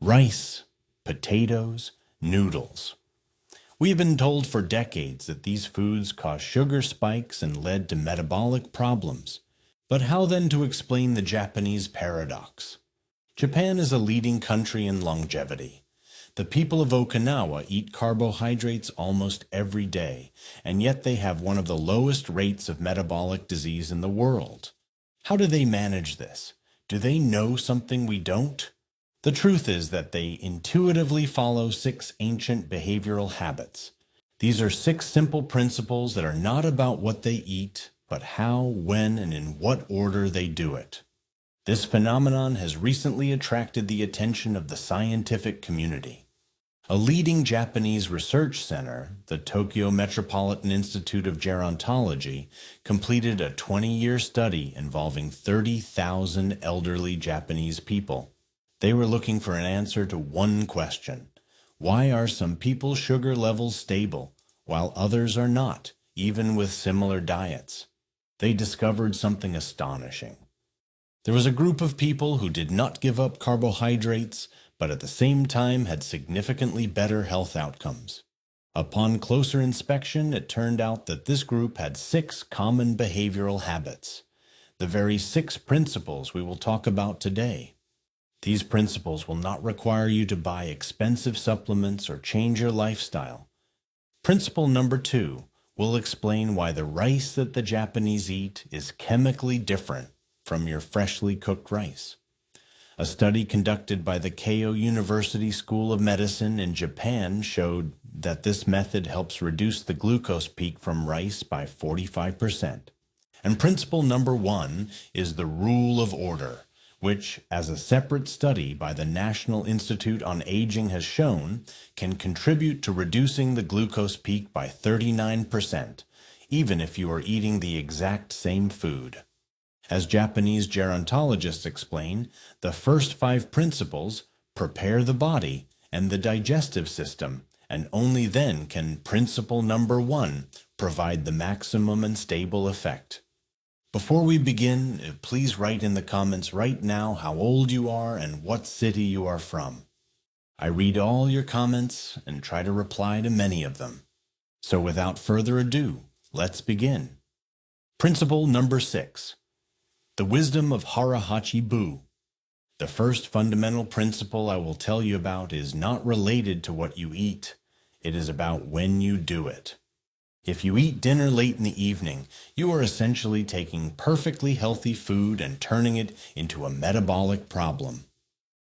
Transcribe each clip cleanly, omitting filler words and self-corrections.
rice, potatoes, noodles. We have been told for decades that these foods cause sugar spikes and led to metabolic problems. But how then to explain the Japanese paradox? Japan is a leading country in longevity. The people of Okinawa eat carbohydrates almost every day, and yet they have one of the lowest rates of metabolic disease in the world. How do they manage this? Do they know something we don't? The truth is that they intuitively follow 6 ancient behavioral habits. These are 6 simple principles that are not about what they eat, but how, when, and in what order they do it. This phenomenon has recently attracted the attention of the scientific community. A leading Japanese research center, the Tokyo Metropolitan Institute of Gerontology, completed a 20-year study involving 30,000 elderly Japanese people. They were looking for an answer to one question: why are some people's sugar levels stable, while others are not, even with similar diets? They discovered something astonishing. There was a group of people who did not give up carbohydrates, but at the same time had significantly better health outcomes. Upon closer inspection, it turned out that this group had 6 common behavioral habits, the very 6 principles we will talk about today. These principles will not require you to buy expensive supplements or change your lifestyle. Principle number 2 will explain why the rice that the Japanese eat is chemically different from your freshly cooked rice. A study conducted by the Keio University School of Medicine in Japan showed that this method helps reduce the glucose peak from rice by 45%. And principle number 1 is the rule of order, which, as a separate study by the National Institute on Aging has shown, can contribute to reducing the glucose peak by 39%, even if you are eating the exact same food. As Japanese gerontologists explain, the first 5 principles prepare the body and the digestive system, and only then can principle number 1 provide the maximum and stable effect. Before we begin, please write in the comments right now how old you are and what city you are from. I read all your comments and try to reply to many of them. So without further ado, let's begin. Principle number 6. The wisdom of Hara Hachi Bu. The first fundamental principle I will tell you about is not related to what you eat. It is about when you do it. If you eat dinner late in the evening, you are essentially taking perfectly healthy food and turning it into a metabolic problem.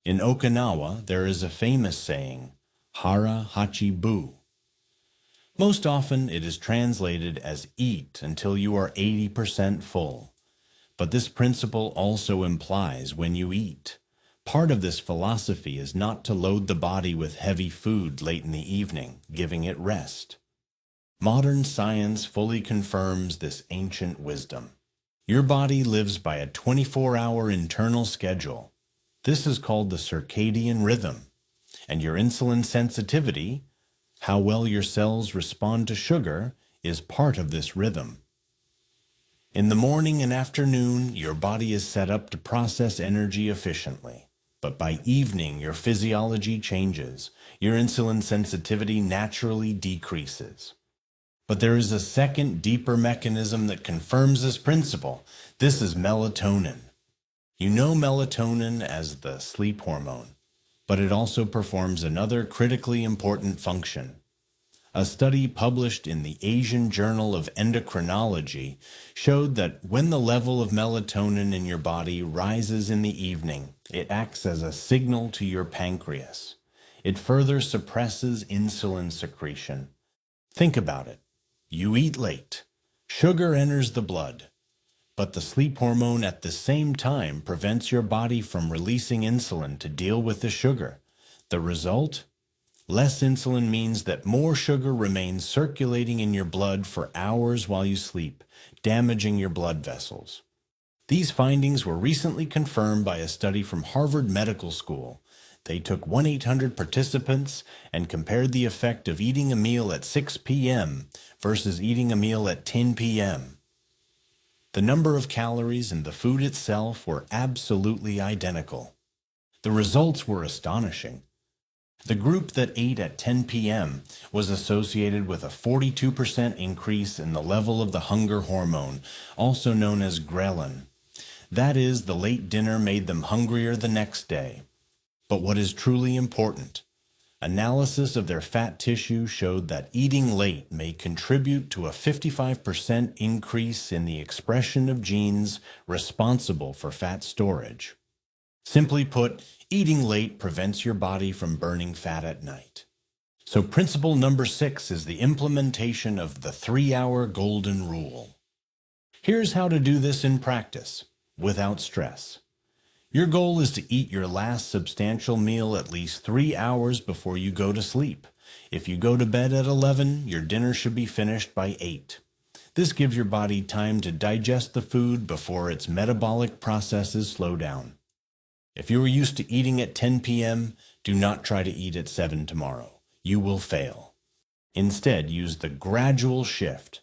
In Okinawa, there is a famous saying, Hara Hachi Bu. Most often it is translated as eat until you are 80% full. But this principle also implies when you eat. Part of this philosophy is not to load the body with heavy food late in the evening, giving it rest. Modern science fully confirms this ancient wisdom. Your body lives by a 24-hour internal schedule. This is called the circadian rhythm, and your insulin sensitivity, how well your cells respond to sugar, is part of this rhythm. In the morning and afternoon, your body is set up to process energy efficiently. But by evening, your physiology changes. Your insulin sensitivity naturally decreases. But there is a second, deeper mechanism that confirms this principle. This is melatonin. You know melatonin as the sleep hormone, but it also performs another critically important function. A study published in the Asian Journal of Endocrinology showed that when the level of melatonin in your body rises in the evening, it acts as a signal to your pancreas. It further suppresses insulin secretion. Think about it. You eat late. Sugar enters the blood. But the sleep hormone at the same time prevents your body from releasing insulin to deal with the sugar. The result? Less insulin means that more sugar remains circulating in your blood for hours while you sleep, damaging your blood vessels. These findings were recently confirmed by a study from Harvard Medical School. They took 1-800 participants and compared the effect of eating a meal at 6 p.m. versus eating a meal at 10 p.m. The number of calories in the food itself were absolutely identical. The results were astonishing. The group that ate at 10 p.m. was associated with a 42% increase in the level of the hunger hormone, also known as ghrelin. That is, the late dinner made them hungrier the next day. But what is truly important? Analysis of their fat tissue showed that eating late may contribute to a 55% increase in the expression of genes responsible for fat storage. Simply put, eating late prevents your body from burning fat at night. So principle number 6 is the implementation of the 3-hour golden rule. Here's how to do this in practice, without stress. Your goal is to eat your last substantial meal at least 3 hours before you go to sleep. If you go to bed at 11, your dinner should be finished by 8. This gives your body time to digest the food before its metabolic processes slow down. If you are used to eating at 10 p.m., do not try to eat at 7 tomorrow. You will fail. Instead, use the gradual shift.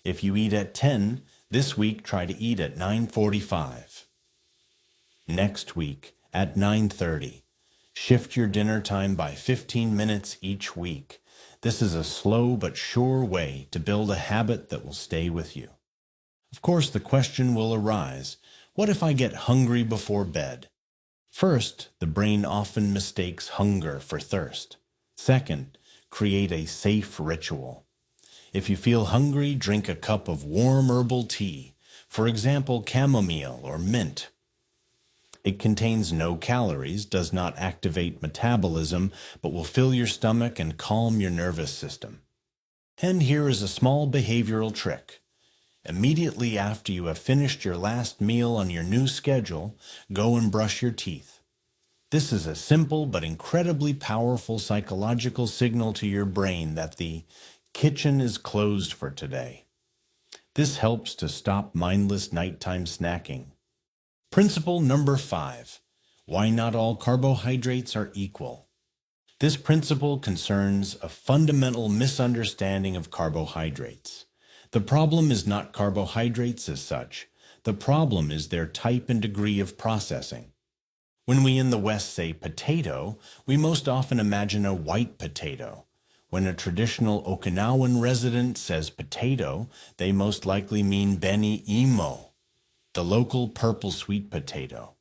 If you eat at 10, this week try to eat at 9:45. Next week, at 9:30. Shift your dinner time by 15 minutes each week. This is a slow but sure way to build a habit that will stay with you. Of course, the question will arise, what if I get hungry before bed? First, the brain often mistakes hunger for thirst. Second, create a safe ritual. If you feel hungry, drink a cup of warm herbal tea, for example, chamomile or mint. It contains no calories, does not activate metabolism, but will fill your stomach and calm your nervous system. And here is a small behavioral trick. Immediately after you have finished your last meal on your new schedule, go and brush your teeth. This is a simple but incredibly powerful psychological signal to your brain that the kitchen is closed for today. This helps to stop mindless nighttime snacking. Principle number 5. Why not all carbohydrates are equal? This principle concerns a fundamental misunderstanding of carbohydrates. The problem is not carbohydrates as such. The problem is their type and degree of processing. When we in the West say potato, we most often imagine a white potato. When a traditional Okinawan resident says potato, they most likely mean beni imo, the local purple sweet potato.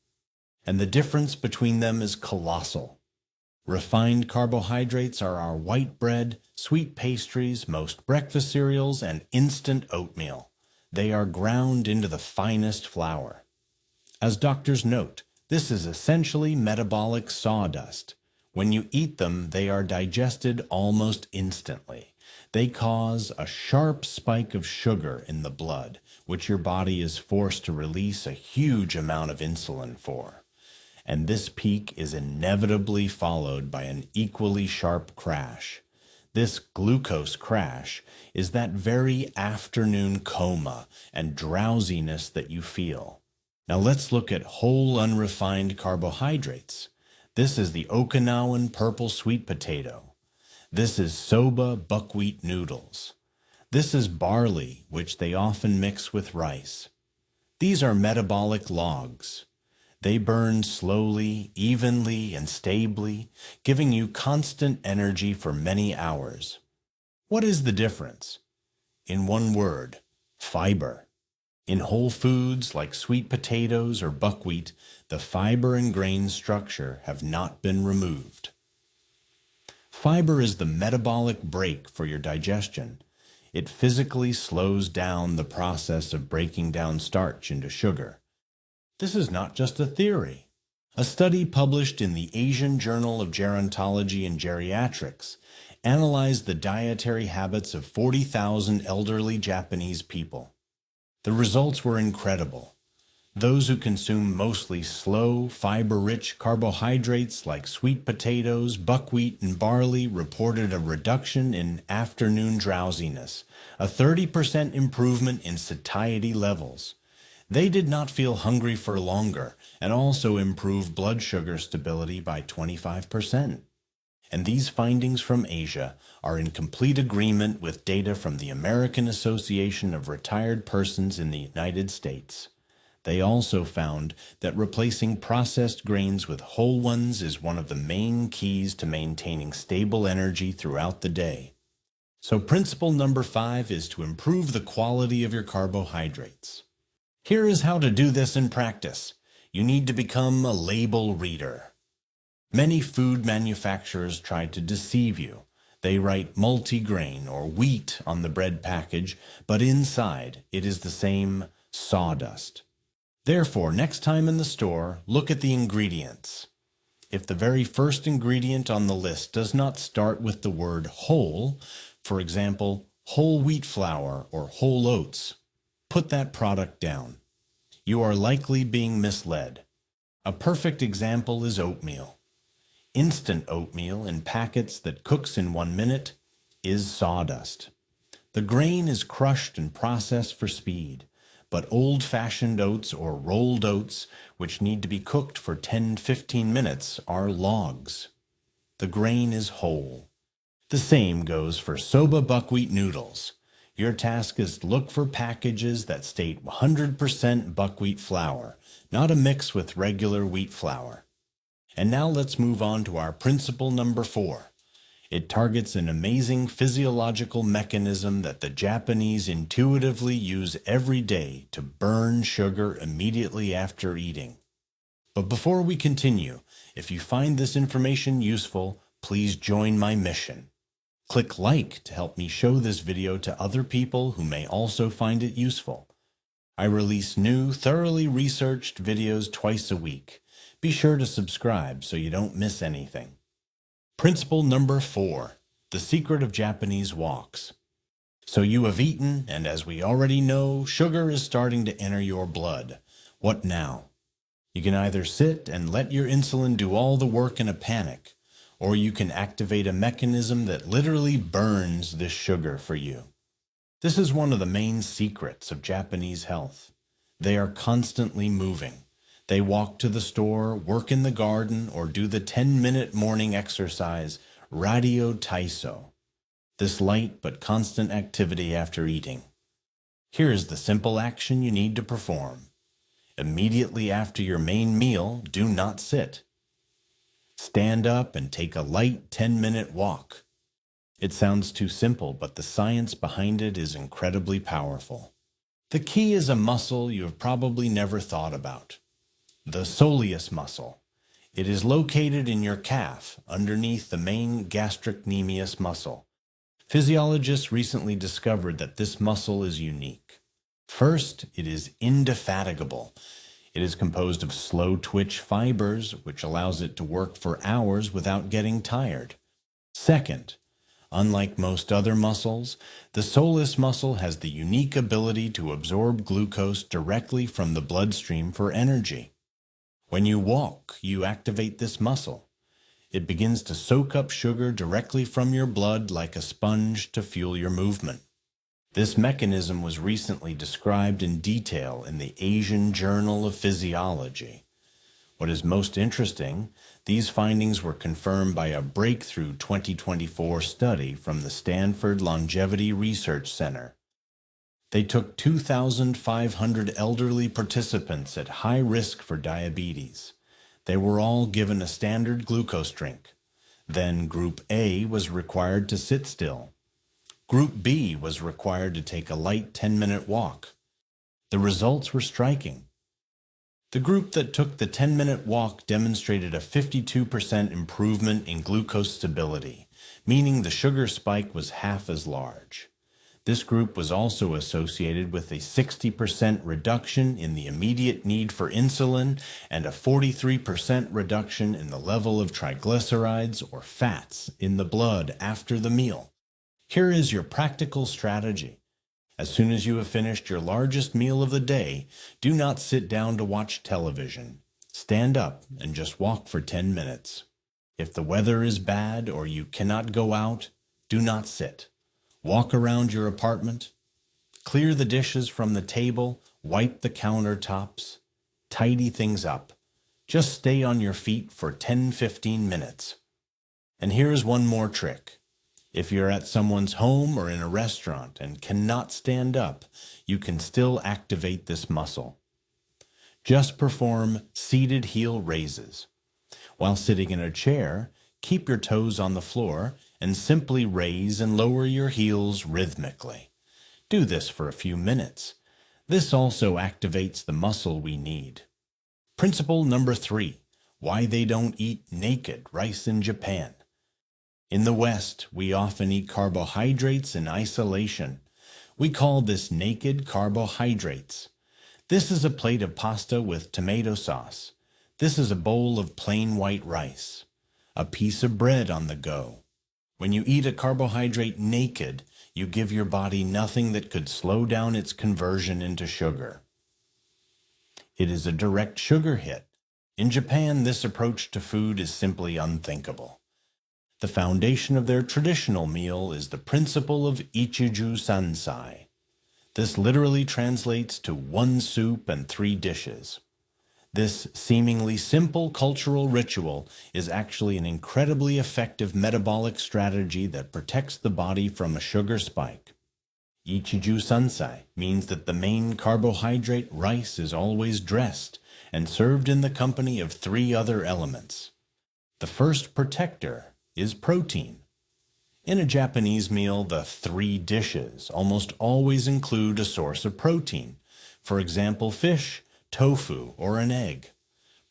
And the difference between them is colossal. Refined carbohydrates are our white bread, sweet pastries, most breakfast cereals, and instant oatmeal. They are ground into the finest flour. As doctors note, this is essentially metabolic sawdust. When you eat them, they are digested almost instantly. They cause a sharp spike of sugar in the blood, which your body is forced to release a huge amount of insulin for. And this peak is inevitably followed by an equally sharp crash. This glucose crash is that very afternoon coma and drowsiness that you feel. Now let's look at whole unrefined carbohydrates. This is the Okinawan purple sweet potato. This is soba buckwheat noodles. This is barley, which they often mix with rice. These are metabolic logs. They burn slowly, evenly, and stably, giving you constant energy for many hours. What is the difference? In one word, fiber. In whole foods like sweet potatoes or buckwheat, the fiber and grain structure have not been removed. Fiber is the metabolic brake for your digestion. It physically slows down the process of breaking down starch into sugar. This is not just a theory. A study published in the Asian Journal of Gerontology and Geriatrics analyzed the dietary habits of 40,000 elderly Japanese people. The results were incredible. Those who consume mostly slow, fiber-rich carbohydrates like sweet potatoes, buckwheat, and barley reported a reduction in afternoon drowsiness, a 30% improvement in satiety levels. They did not feel hungry for longer and also improved blood sugar stability by 25%. And these findings from Asia are in complete agreement with data from the American Association of Retired Persons in the United States. They also found that replacing processed grains with whole ones is one of the main keys to maintaining stable energy throughout the day. So principle number 5 is to improve the quality of your carbohydrates. Here is how to do this in practice. You need to become a label reader. Many food manufacturers try to deceive you. They write multigrain or wheat on the bread package, but inside it is the same sawdust. Therefore, next time in the store, look at the ingredients. If the very first ingredient on the list does not start with the word whole, for example, whole wheat flour or whole oats, put that product down. You are likely being misled. A perfect example is oatmeal. Instant oatmeal in packets that cooks in 1 minute is sawdust. The grain is crushed and processed for speed, but old-fashioned oats or rolled oats, which need to be cooked for 10-15 minutes, are logs. The grain is whole. The same goes for soba buckwheat noodles. Your task is to look for packages that state 100% buckwheat flour, not a mix with regular wheat flour. And now let's move on to our principle number 4. It targets an amazing physiological mechanism that the Japanese intuitively use every day to burn sugar immediately after eating. But before we continue, if you find this information useful, please join my mission. Click like to help me show this video to other people who may also find it useful. I release new, thoroughly researched videos twice a week. Be sure to subscribe so you don't miss anything. Principle number 4, the secret of Japanese walks. So you have eaten, and as we already know, sugar is starting to enter your blood. What now? You can either sit and let your insulin do all the work in a panic, or you can activate a mechanism that literally burns this sugar for you. This is one of the main secrets of Japanese health. They are constantly moving. They walk to the store, work in the garden, or do the 10-minute morning exercise, radio taiso. This light but constant activity after eating. Here is the simple action you need to perform. Immediately after your main meal, do not sit. Stand up and take a light 10-minute walk. It sounds too simple, but the science behind it is incredibly powerful. The key is a muscle you have probably never thought about. The soleus muscle. It is located in your calf, underneath the main gastrocnemius muscle. Physiologists recently discovered that this muscle is unique. First, it is indefatigable. It is composed of slow-twitch fibers, which allows it to work for hours without getting tired. Second, unlike most other muscles, the soleus muscle has the unique ability to absorb glucose directly from the bloodstream for energy. When you walk, you activate this muscle. It begins to soak up sugar directly from your blood like a sponge to fuel your movement. This mechanism was recently described in detail in the Asian Journal of Physiology. What is most interesting, these findings were confirmed by a breakthrough 2024 study from the Stanford Longevity Research Center. They took 2,500 elderly participants at high risk for diabetes. They were all given a standard glucose drink. Then Group A was required to sit still. Group B was required to take a light 10-minute walk. The results were striking. The group that took the 10-minute walk demonstrated a 52% improvement in glucose stability, meaning the sugar spike was half as large. This group was also associated with a 60% reduction in the immediate need for insulin and a 43% reduction in the level of triglycerides or fats in the blood after the meal. Here is your practical strategy. As soon as you have finished your largest meal of the day, do not sit down to watch television. Stand up and just walk for 10 minutes. If the weather is bad or you cannot go out, do not sit. Walk around your apartment, clear the dishes from the table, wipe the countertops, tidy things up. Just stay on your feet for 10-15 minutes. And here's one more trick. If you're at someone's home or in a restaurant and cannot stand up, you can still activate this muscle. Just perform seated heel raises. While sitting in a chair, keep your toes on the floor and simply raise and lower your heels rhythmically. Do this for a few minutes. This also activates the muscle we need. Principle number 3, why they don't eat naked rice in Japan. In the West, we often eat carbohydrates in isolation. We call this naked carbohydrates. This is a plate of pasta with tomato sauce. This is a bowl of plain white rice. A piece of bread on the go. When you eat a carbohydrate naked, you give your body nothing that could slow down its conversion into sugar. It is a direct sugar hit. In Japan, this approach to food is simply unthinkable. The foundation of their traditional meal is the principle of ichiju sansai. This literally translates to 1 soup and 3 dishes. This seemingly simple cultural ritual is actually an incredibly effective metabolic strategy that protects the body from a sugar spike. Ichiju sansai means that the main carbohydrate, rice, is always dressed and served in the company of 3 other elements. The first protector is protein. In a Japanese meal, the 3 dishes almost always include a source of protein. For example, fish, tofu, or an egg.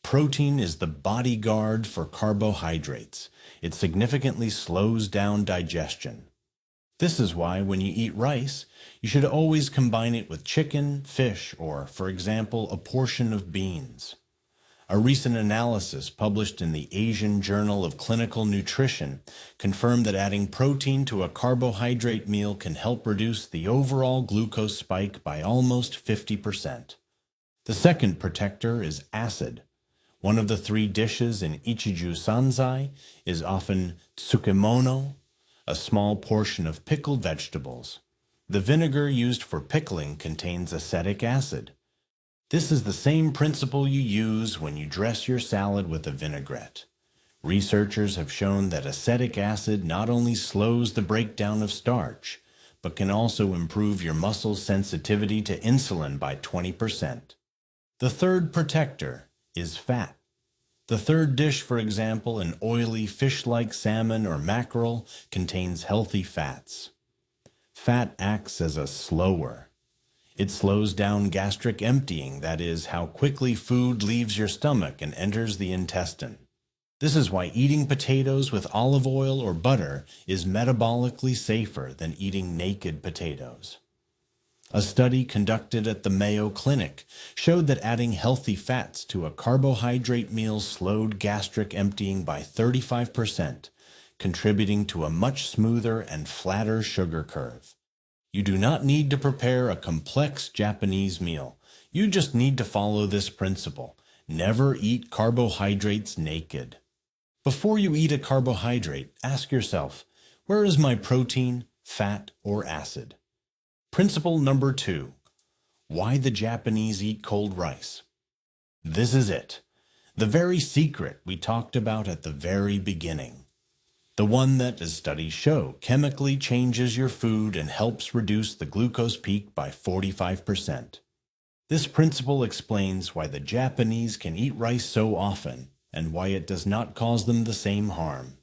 Protein is the bodyguard for carbohydrates. It significantly slows down digestion. This is why when you eat rice, you should always combine it with chicken, fish, or, for example, a portion of beans. A recent analysis published in the Asian Journal of Clinical Nutrition confirmed that adding protein to a carbohydrate meal can help reduce the overall glucose spike by almost 50%. The second protector is acid. One of the 3 dishes in Ichiju Sansai is often tsukemono, a small portion of pickled vegetables. The vinegar used for pickling contains acetic acid. This is the same principle you use when you dress your salad with a vinaigrette. Researchers have shown that acetic acid not only slows the breakdown of starch, but can also improve your muscle sensitivity to insulin by 20%. The third protector is fat. The third dish, for example, an oily fish-like salmon or mackerel, contains healthy fats. Fat acts as a slower. It slows down gastric emptying, that is, how quickly food leaves your stomach and enters the intestine. This is why eating potatoes with olive oil or butter is metabolically safer than eating naked potatoes. A study conducted at the Mayo Clinic showed that adding healthy fats to a carbohydrate meal slowed gastric emptying by 35%, contributing to a much smoother and flatter sugar curve. You do not need to prepare a complex Japanese meal. You just need to follow this principle. Never eat carbohydrates naked. Before you eat a carbohydrate, ask yourself, where is my protein, fat, or acid? Principle number 2, why the Japanese eat cold rice. This is it, the very secret we talked about at the very beginning. The one that, as studies show, chemically changes your food and helps reduce the glucose peak by 45%. This principle explains why the Japanese can eat rice so often and why it does not cause them the same harm.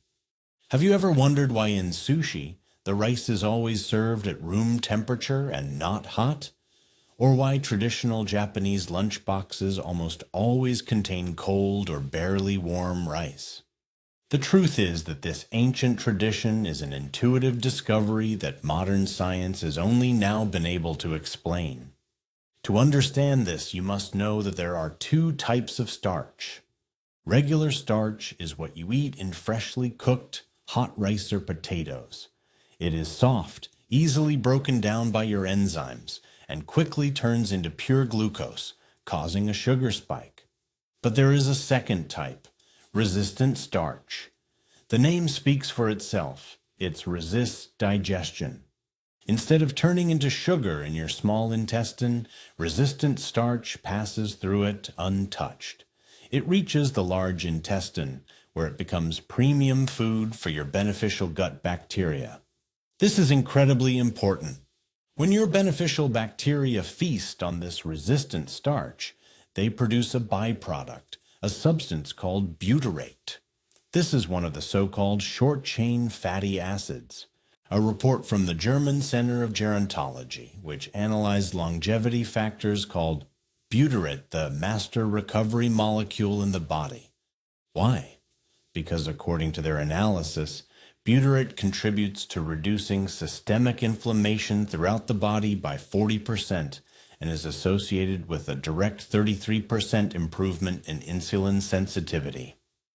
Have you ever wondered why in sushi, the rice is always served at room temperature and not hot? Or why traditional Japanese lunch boxes almost always contain cold or barely warm rice? The truth is that this ancient tradition is an intuitive discovery that modern science has only now been able to explain. To understand this, you must know that there are 2 types of starch. Regular starch is what you eat in freshly cooked, hot rice or potatoes. It is soft, easily broken down by your enzymes, and quickly turns into pure glucose, causing a sugar spike. But there is a second type, resistant starch. The name speaks for itself. It resists digestion. Instead of turning into sugar in your small intestine, resistant starch passes through it untouched. It reaches the large intestine, where it becomes premium food for your beneficial gut bacteria. This is incredibly important. When your beneficial bacteria feast on this resistant starch, they produce a byproduct, a substance called butyrate. This is one of the so-called short-chain fatty acids. A report from the German Center of Gerontology, which analyzed longevity factors, called butyrate the master recovery molecule in the body. Why? Because according to their analysis, butyrate contributes to reducing systemic inflammation throughout the body by 40% and is associated with a direct 33% improvement in insulin sensitivity.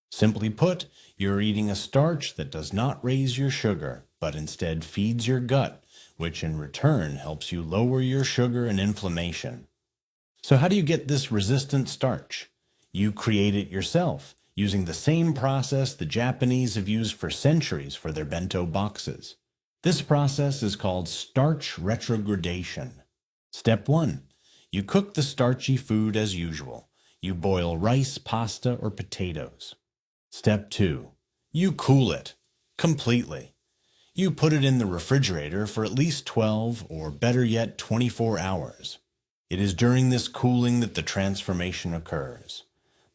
Simply put, you're eating a starch that does not raise your sugar, but instead feeds your gut, which in return helps you lower your sugar and inflammation. So how do you get this resistant starch? You create it yourself, using the same process the Japanese have used for centuries for their bento boxes. This process is called starch retrogradation. Step 1. You cook the starchy food as usual. You boil rice, pasta, or potatoes. Step 2. You cool it completely. You put it in the refrigerator for at least 12 or better yet 24 hours. It is during this cooling that the transformation occurs.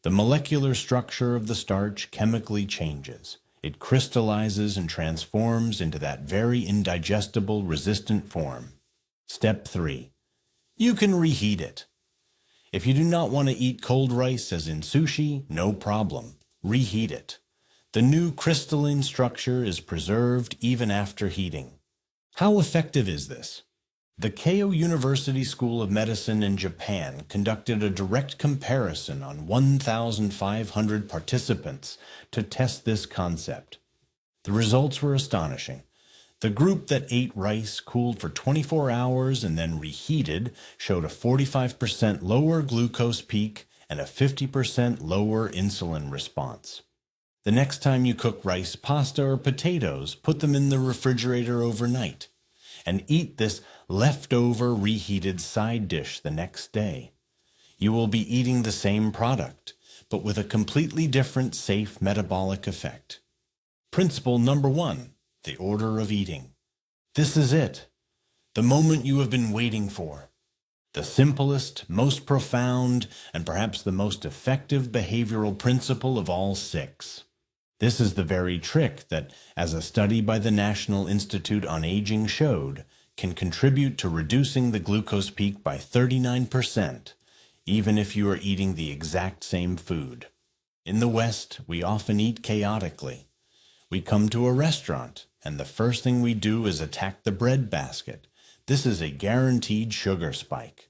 The molecular structure of the starch chemically changes. It crystallizes and transforms into that very indigestible, resistant form. Step 3. You can reheat it. If you do not want to eat cold rice as in sushi, no problem. Reheat it. The new crystalline structure is preserved even after heating. How effective is this? The Keio University School of Medicine in Japan conducted a direct comparison on 1,500 participants to test this concept. The results were astonishing. The group that ate rice cooled for 24 hours and then reheated showed a 45% lower glucose peak and a 50% lower insulin response. The next time you cook rice, pasta, or potatoes, put them in the refrigerator overnight and eat this leftover reheated side dish the next day. You will be eating the same product, but with a completely different safe metabolic effect. Principle number 1, the order of eating. This is it, the moment you have been waiting for. The simplest, most profound, and perhaps the most effective behavioral principle of all 6. This is the very trick that, as a study by the National Institute on Aging showed, can contribute to reducing the glucose peak by 39%, even if you are eating the exact same food. In the West, we often eat chaotically. We come to a restaurant, and the first thing we do is attack the bread basket. This is a guaranteed sugar spike.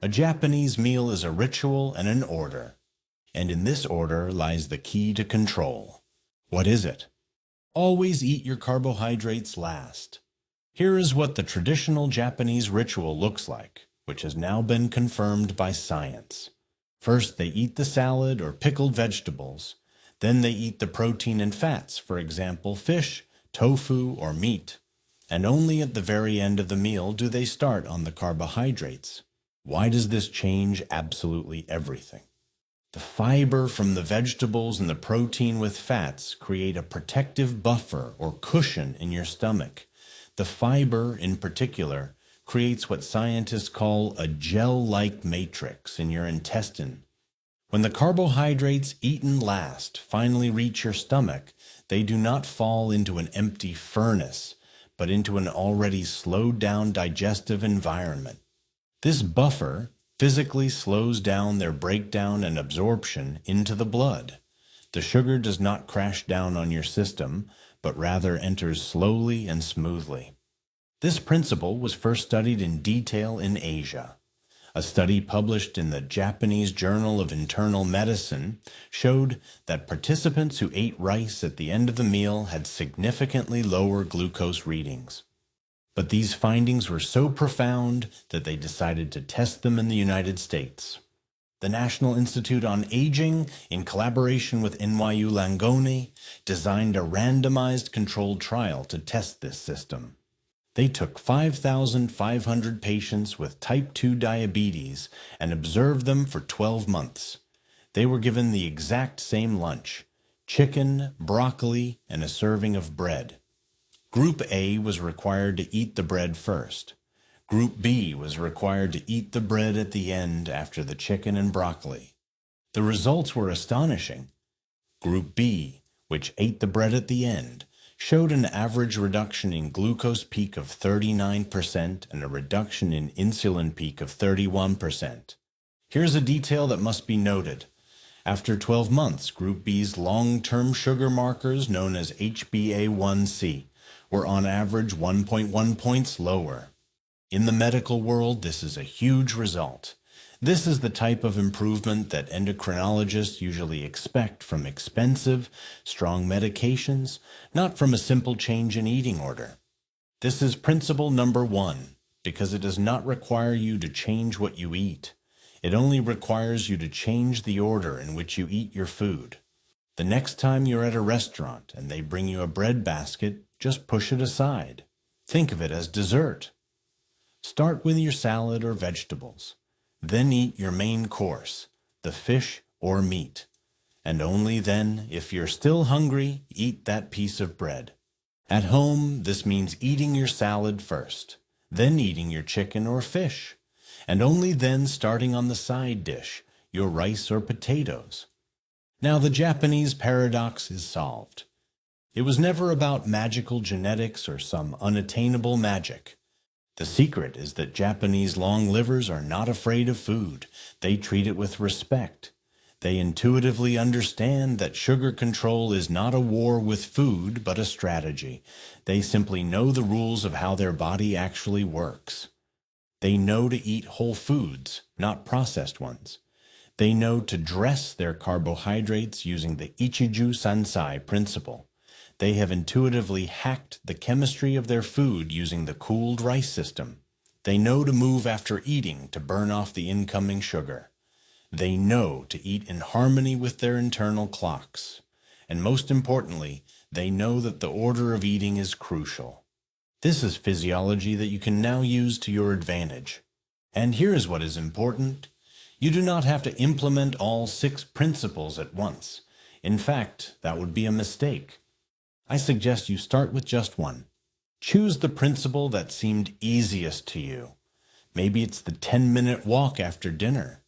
A Japanese meal is a ritual and an order, and in this order lies the key to control. What is it? Always eat your carbohydrates last. Here is what the traditional Japanese ritual looks like, which has now been confirmed by science. First, they eat the salad or pickled vegetables. Then they eat the protein and fats, for example, fish, tofu, or meat. And only at the very end of the meal do they start on the carbohydrates. Why does this change absolutely everything? The fiber from the vegetables and the protein with fats create a protective buffer or cushion in your stomach. The fiber, in particular, creates what scientists call a gel-like matrix in your intestine. When the carbohydrates eaten last finally reach your stomach, they do not fall into an empty furnace, but into an already slowed-down digestive environment. This buffer physically slows down their breakdown and absorption into the blood. The sugar does not crash down on your system, but rather enters slowly and smoothly. This principle was first studied in detail in Asia. A study published in the Japanese Journal of Internal Medicine showed that participants who ate rice at the end of the meal had significantly lower glucose readings. But these findings were so profound that they decided to test them in the United States. The National Institute on Aging, in collaboration with NYU Langone, designed a randomized controlled trial to test this system. They took 5,500 patients with type 2 diabetes and observed them for 12 months. They were given the exact same lunch: chicken, broccoli, and a serving of bread. Group A was required to eat the bread first. Group B was required to eat the bread at the end after the chicken and broccoli. The results were astonishing. Group B, which ate the bread at the end, showed an average reduction in glucose peak of 39% and a reduction in insulin peak of 31%. Here's a detail that must be noted. After 12 months, Group B's long-term sugar markers, known as HbA1c, were on average 1.1 points lower. In the medical world, this is a huge result. This is the type of improvement that endocrinologists usually expect from expensive, strong medications, not from a simple change in eating order. This is principle number 1, because it does not require you to change what you eat. It only requires you to change the order in which you eat your food. The next time you're at a restaurant and they bring you a bread basket, just push it aside. Think of it as dessert. Start with your salad or vegetables. Then eat your main course, the fish or meat. And only then, if you're still hungry, eat that piece of bread. At home, this means eating your salad first, then eating your chicken or fish, and only then starting on the side dish, your rice or potatoes. Now the Japanese paradox is solved. It was never about magical genetics or some unattainable magic. The secret is that Japanese long livers are not afraid of food. They treat it with respect. They intuitively understand that sugar control is not a war with food, but a strategy. They simply know the rules of how their body actually works. They know to eat whole foods, not processed ones. They know to dress their carbohydrates using the Ichiju Sansai principle. They have intuitively hacked the chemistry of their food using the cooled rice system. They know to move after eating to burn off the incoming sugar. They know to eat in harmony with their internal clocks. And most importantly, they know that the order of eating is crucial. This is physiology that you can now use to your advantage. And here is what is important. You do not have to implement all 6 principles at once. In fact, that would be a mistake. I suggest you start with just one. Choose the principle that seemed easiest to you. Maybe it's the 10-minute walk after dinner,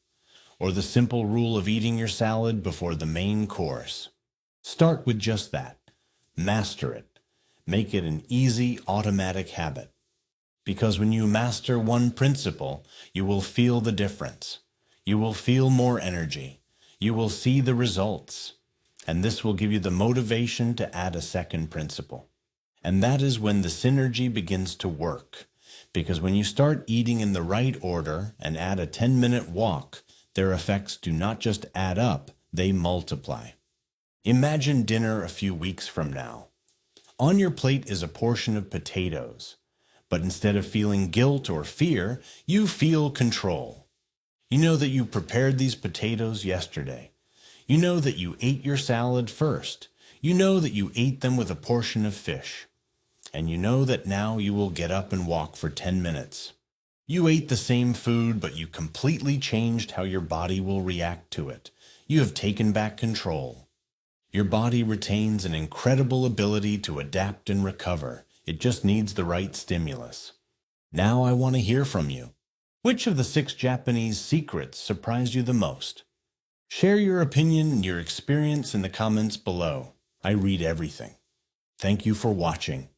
or the simple rule of eating your salad before the main course. Start with just that. Master it. Make it an easy, automatic habit. Because when you master one principle, you will feel the difference. You will feel more energy. You will see the results. And this will give you the motivation to add a second principle. And that is when the synergy begins to work. Because when you start eating in the right order and add a 10-minute walk, their effects do not just add up, they multiply. Imagine dinner a few weeks from now. On your plate is a portion of potatoes, but instead of feeling guilt or fear, you feel control. You know that you prepared these potatoes yesterday. You know that you ate your salad first. You know that you ate them with a portion of fish. And you know that now you will get up and walk for 10 minutes. You ate the same food, but you completely changed how your body will react to it. You have taken back control. Your body retains an incredible ability to adapt and recover. It just needs the right stimulus. Now I want to hear from you. Which of the 6 Japanese secrets surprised you the most? Share your opinion and your experience in the comments below. I read everything. Thank you for watching.